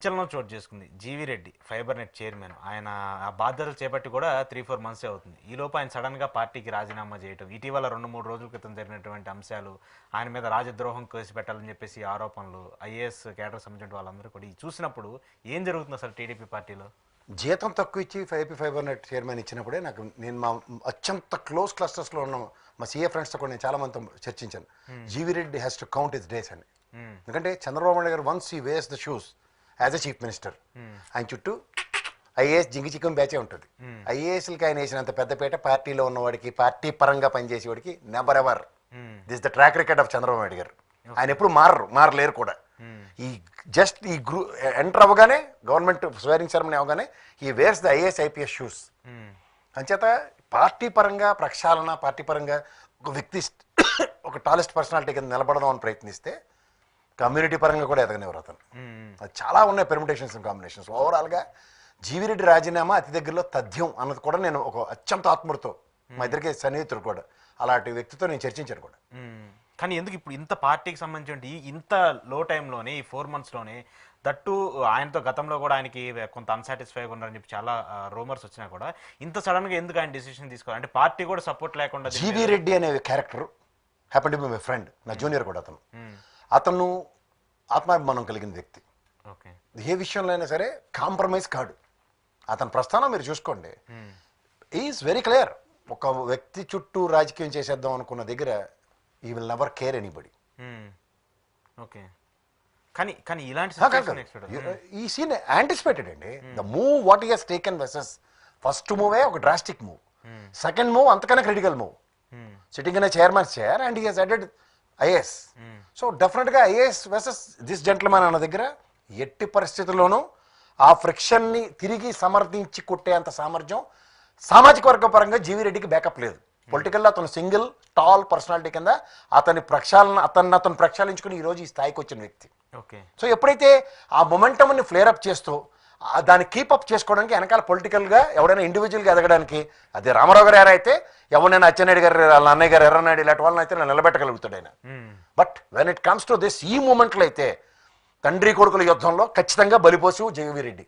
సంచలనం చోటు చేసుకుంది. GV Reddy fibre net chairman. ఆయన ఆ బాధ్యతలు చేపట్టి కూడా 3-4 మంత్సే అవుతుంది. ఈలోపు ఆయన సడన్గా పార్టీకి రాజీనామా చేయటం, ఇటీవల 2-3 రోజుల క్రితం జరిగినటువంటి అంశాలు, ఆయన మీద రాజద్రోహం కేసు పెట్టాలని చెప్పేసి ఆరోపణలు, ఐఏఎస్ కేడర్ సంబంధించిన వాళ్ళందరూ కూడా చూసినప్పుడు ఏం జరుగుతుంది అసలు టీడీపీ పార్టీలో? జీతం తక్కువ ఇచ్చి ఫైబర్ నెట్ చైర్మన్ ఇచ్చినప్పుడే నేను మా అత్యంత క్లోజ్ క్లస్టర్స్లో ఉన్న మా సీఏ ఫ్రెండ్స్తో కూడా నేను చాలా మందితో చర్చించాను. GV Reddy has to count his days అని. ఎందుకంటే చంద్రబాబు నాయుడు గారు once he ways the shoes as a chief minister, ఆయన చుట్టూ ఐఏఎస్ జింగి చిక్కం బ్యాచే ఉంటుంది. ఐఏఎస్లకి ఆయన వేసినంత పెద్దపేట పార్టీలో ఉన్నవాడికి, పార్టీ పరంగా పనిచేసేవాడికి never ever. This the track record of Chandrababu Naidu garu. ఆయన ఎప్పుడు మారలేరు కూడా. ఈ ఎంటర్ అవ్వగానే గవర్నమెంట్ స్వేరింగ్ సెరమనీ అవగానే ఈ wears the IAS IPS shoes. అంచేత పార్టీ పరంగా ప్రక్షాళన, పార్టీ పరంగా ఒక వ్యక్తి ఒక టాలెస్ట్ పర్సనాలిటీ కింద నిలబడదాం అని ప్రయత్నిస్తే కమ్యూనిటీ పరంగా కూడా ఎదగనివ్వరు అతను. అది చాలా ఉన్నాయి పెర్మిటేషన్స్ అండ్ కాంబినేషన్స్. ఓవరాల్గా జీవీ రెడ్డి రాజీనామా అతి దగ్గరలో తథ్యం అన్నది కూడా నేను ఒక అత్యంత ఆత్మతో, మా ఇద్దరికి సన్నిహితుడు కూడా, అలాంటి వ్యక్తితో నేను చర్చించాను కూడా. కానీ ఎందుకు ఇప్పుడు ఇంత పార్టీకి సంబంధించి ఇంత లో టైంలోనే, ఈ 4 monthsలోనే, దట్టు ఆయనతో గతంలో కూడా ఆయనకి కొంత అన్సాటిస్ఫైగా ఉన్నారని చెప్పి చాలా రూమర్స్ వచ్చినా కూడా ఇంత సడన్గా ఎందుకు ఆయన డిసిషన్ తీసుకోవాలి? అంటే పార్టీ కూడా సపోర్ట్ లేకుండా. జీవీ రెడ్డి అనే character happen to be my friend, నా జూనియర్ కూడా. అతను ఆత్మాభిమానం కలిగిన వ్యక్తి. ఏ విషయంలో అయినా సరే కాంప్రమైజ్ కాడు. అతని ప్రస్థానం మీరు చూసుకోండి, ఈజ్ వెరీ క్లియర్. ఒక వ్యక్తి చుట్టూ రాజకీయం చేసేద్దాం అనుకున్న దగ్గర he will never care anybody. Okay, కానీ ఇలాంటి ఈ సీన్ యాంటిసిపేటెడ్ అండి. The move what he has taken versus first మూవే ఒక డ్రాస్టిక్ మూవ్, సెకండ్ మూవ్ అంతకన్నా critical move. Sitting in chairman chair and he has added IAS. So డెఫినెట్గా IAS versus this gentlemen అన్న దగ్గర ఎట్టి పరిస్థితుల్లోనూ ఆ ఫ్రిక్షన్ని తిరిగి సమర్థించి కొట్టేంత సామర్థ్యం సామాజిక వర్గ పరంగా జీవీ రెడ్డికి బ్యాకప్ లేదు. పొలిటికల్లో అతను సింగిల్ టాల్ పర్సనాలిటీ కింద అతని అతను ప్రక్షాళించుకుని ఈరోజు ఈ స్థాయికి వచ్చిన వ్యక్తి. సో ఎప్పుడైతే ఆ మొమెంటమ్ని ఫ్లేరప్ చేస్తూ దాన్ని కీపప్ చేసుకోవడానికి వెనకాల పొలిటికల్గా ఎవడైనా ఇండివిజువల్గా ఎదగడానికి, అదే రామారావు గారు ఎవరైతే ఎవరైనా అచ్చెన్నాయుడు గారు, వాళ్ళ అన్నయ్య గారు, ఎర్రనాయుడు, ఇలాంటి వాళ్ళని అయితే నిలబెట్టగలుగుతాడు ఆయన. But when it comes to this, ఈ మూమెంట్లో అయితే తండ్రి కొడుకుల యుద్ధంలో ఖచ్చితంగా బలిపోసు జీవీ రెడ్డి.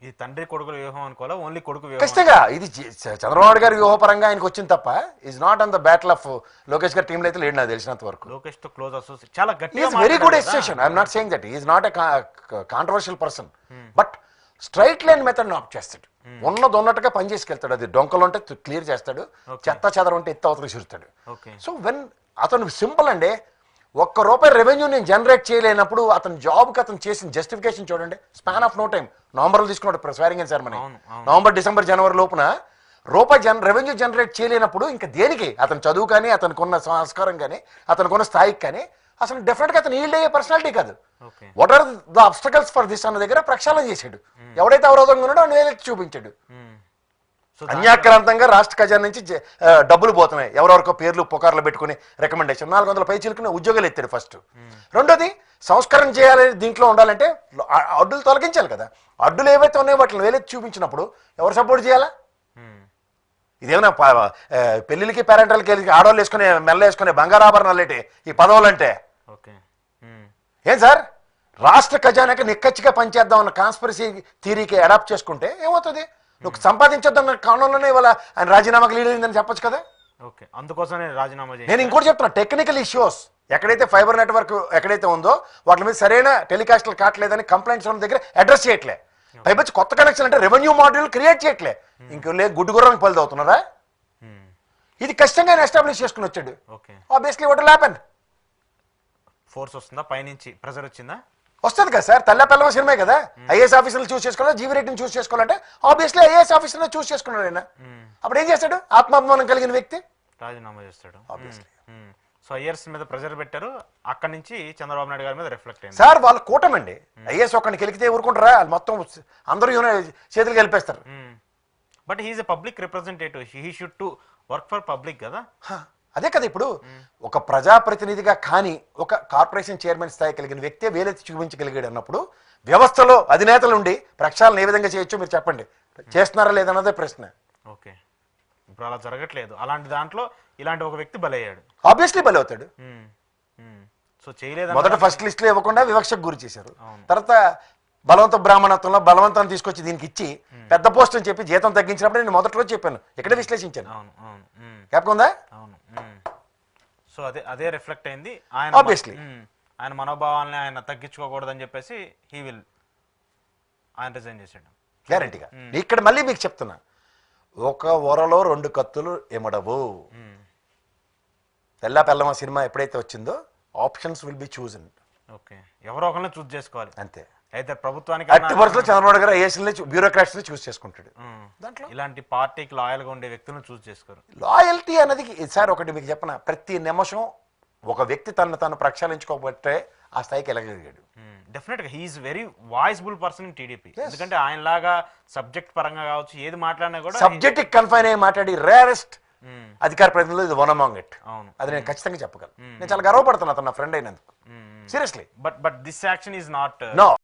ఇది తండ్రి కొడుకుల వ్యూహం అనుకోవాలా, ఓన్లీ కొడుకు ఖచ్చితంగా ఇది చంద్రబాబు గారి వ్యూహపరంగా ఆయనకు వచ్చింది తప్ప is not on the battle of Lokesh గారి టీంలో అయితే లేడు నాకు తెలిసినంత వరకు. లోకేష్ తో క్లోజ్ అసోసియేట్, చాలా గట్టిగా, very good association. I'm not saying that is not a controversial person, but straight line method opt చేస్తాడు. ఉన్నట్టుగా పని చేసుకెళ్తాడు. అది డొంకలు ఉంటే క్లియర్ చేస్తాడు, చెత్త చెదర ఉంటే ఎత్త అవతలకి చూస్తాడు. సో వెన్ అతను సింపుల్ అండి, ₹1 రెవెన్యూ నేను జనరేట్ చేయలేనప్పుడు అతని జాబ్కి అతను చేసిన జస్టిఫికేషన్ చూడండి. స్పాన్ ఆఫ్ నో టైం, నవంబర్లో తీసుకున్నాడు swearing in ceremony, November, December, జనవరి లోపున రెవెన్యూ జనరేట్ చేయలేనప్పుడు ఇంకా దేనికి? అతని చదువు కానీ, అతనికి ఉన్న సంస్కారం కానీ, అతనికి ఉన్న స్థాయికి కానీ అసలు డెఫినెట్గా అతను ఈల్డ్ అయ్యే పర్సనాలిటీ కాదు. What are the obstacles for this అన్న దగ్గర ప్రక్షాళన చేశాడు. ఎవడైతే అవరోధంగా ఉన్నాడో అని వేలెత్తి చూపించాడు. అన్యాక్రాంతంగా రాష్ట్ర ఖజానా నుంచి డబ్బులు పోతున్నాయి, ఎవరెవరికో పేర్లు పుకార్లు పెట్టుకుని రికమెండేషన్ 400 పై చిలుకుని ఉద్యోగాలు ఎత్తాడు ఫస్ట్. రెండోది సంస్కరణ చేయాలి, దీంట్లో ఉండాలంటే అడ్డులు తొలగించాలి కదా. అడ్డులు ఏవైతే ఉన్నాయో వాటిని వేలెత్తి చూపించినప్పుడు ఎవరు సపోర్ట్ చేయాలా? ఇదేమన్నా పెళ్లికి పేరెంటల్కి వెళ్ళి ఆడవాళ్ళు వేసుకునే మెల్ల వేసుకునే బంగారాభరణాలు ఏంటి ఈ పదవులు అంటే? ఏం సార్, రాష్ట్ర ఖజానాకి నిక్కచ్చిగా పనిచేద్దాం అన్న కాన్స్పిరసీ థియరీకి అడాప్ట్ చేసుకుంటే ఏమవుతుంది? నువ్వు సంపాదించొద్దన్న కారణంలోనే ఇవాళ ఆయన రాజీనామాకి లీడ్ అయిందని చెప్పొచ్చు కదా. అందుకోసమే రాజీనామా. నేను ఇంకోటి చెప్తున్నా, టెక్నికల్ ఇష్యూస్ ఎక్కడైతే ఫైబర్ నెట్వర్క్ ఎక్కడైతే ఉందో వాటి మీద సరైన టెలికాస్ట్లు కావట్లేదని కంప్లైంట్స్ ఉన్న దగ్గర అడ్రస్ చేయట్లే. పైపచ్చి కొత్త కనెక్షన్ అంటే రెవెన్యూ మాడ్యూల్ క్రియేట్ చేయట్లే. ఇంకో గుడ్డు గుర్రానికి పలుదు అవుతున్నారా? ఇది కష్టంగా ఎస్టాబ్లిష్ చేసుకుని వచ్చాడు. Obviously what will happen? Force వస్తుందా పైనుంచి? ప్రెజర్ వచ్చిందా? వస్తుంది కదా సార్, తెల్ల పిల్లవ సినిమా కదా. ఐఏఎస్ ఆఫీసర్లు చూస్ చేసుకోవాలి, జీవీ రెడ్డిని చూస్ చేసుకోవాలంటే ఆబ్వియస్లీ ఐఏఎస్ ఆఫీసర్ని చూస్ చేసుకున్నాడు ఆయన. అప్పుడు ఏం చేస్తాడు? ఆత్మాభిమానం కలిగిన వ్యక్తి రాజీనామా చేస్తాడు. సో ఐఏఎస్ మీద ప్రెజర్ పెట్టారు, అక్కడి నుంచి చంద్రబాబు నాయుడు గారి మీద రిఫ్లెక్ట్ అయింది. సార్ వాళ్ళ కూటమండి, ఐఏఎస్ ఒక్కడికి గెలికితే ఊరుకుంటారా? వాళ్ళు మొత్తం అందరూ చేతులు గెలిపేస్తారు. But he's a public representative, he should to work for public కదా. అదే కదా, ఇప్పుడు ఒక ప్రజాప్రతినిధిగా కానీ ఒక కార్పొరేషన్ చైర్మన్ స్థాయి కలిగిన వ్యక్తే వేలెత్తి చూపించగలిగాడు అన్నప్పుడు వ్యవస్థలో అధినేతలు ఉండి ప్రక్షాళన ఏ విధంగా చేయొచ్చో మీరు చెప్పండి. చేస్తున్నారా లేదన్నదే ప్రశ్న. ఓకే, ఇప్పుడు అలా జరగట్లేదు. అలాంటి దాంట్లో ఇలాంటి ఒక వ్యక్తి బలయ్యాడు, ఆబ్వియస్లీ బలవుతాడు. సో చేయలేదు. మొదట ఫస్ట్ లిస్ట్ లో ఇవ్వకుండా వివక్షకు గురి చేశారు. తర్వాత బలవంత బ్రాహ్మణత్వంలో బలవంతాన్ని తీసుకొచ్చి దీనికి ఇచ్చి పెద్ద పోస్ట్ అని చెప్పి జీతం తగ్గించినప్పుడు నేను మొదటి రోజు చెప్పాను, ఇక్కడే విశ్లేషించాను. అవును అవును జ్ఞాపకం ఉందా? అవును. సో అదే రిఫ్లెక్ట్ అయింది ఆయన Obviously. ఆయన మనోభావాల్ని ఆయన తగ్గించుకోకూడదని చెప్పేసి ఆయన రిజైన్ చేసాడు గ్యారంటీగా. ఇక్కడ మళ్ళీ మీకు చెప్తున్నా, ఒక వరలో 2 కత్తులు ఎమడవు. తెల్ల పెల్లమ సినిమా ఎప్పుడైతే వచ్చిందో options will be chosen. Okay, ఎవరో ఒకరిని చూస్ చేసుకోవాలి అంతే. అయితే ప్రభుత్వానికి అట్టి వరుసలో చంద్రబాబు గారు ఐఏఎస్ని బ్యూరోక్రాట్స్ని చూస్ చేసుకుంటాడు. దాంట్లో ఇలాంటి పార్టీకి లాయల్ గా ఉండే వ్యక్తులను చూస్ చేసుకోరు. లాయల్టీ అనేది సార్ ఒకటి మీకు చెప్పన, ప్రతి నిమిషం ఒక వ్యక్తి తను ప్రక్షాళించుకోబట్టే ఆ స్థాయికి వెళ్ళగలిగాడు. డెఫినెట్ గా he's very visible person in TDP. ఎందుకంటే ఆయన లాగా సబ్జెక్ట్ పరంగా కావచ్చు ఏది మాట్లాడినా కూడా సబ్జెక్ట్ కన్ఫైన్ అయ్యి మాట్లాడి రేరెస్ట్ అధికార ప్రతినిధులు ఇది వన్ అమాంగ్ ఇట్. అవును, అది నేను ఖచ్చితంగా చెప్పగలను. నేను చాలా గర్వపడుతున్నా అతను నా ఫ్రెండ్ అయినందుకు. Seriously. But this action is not no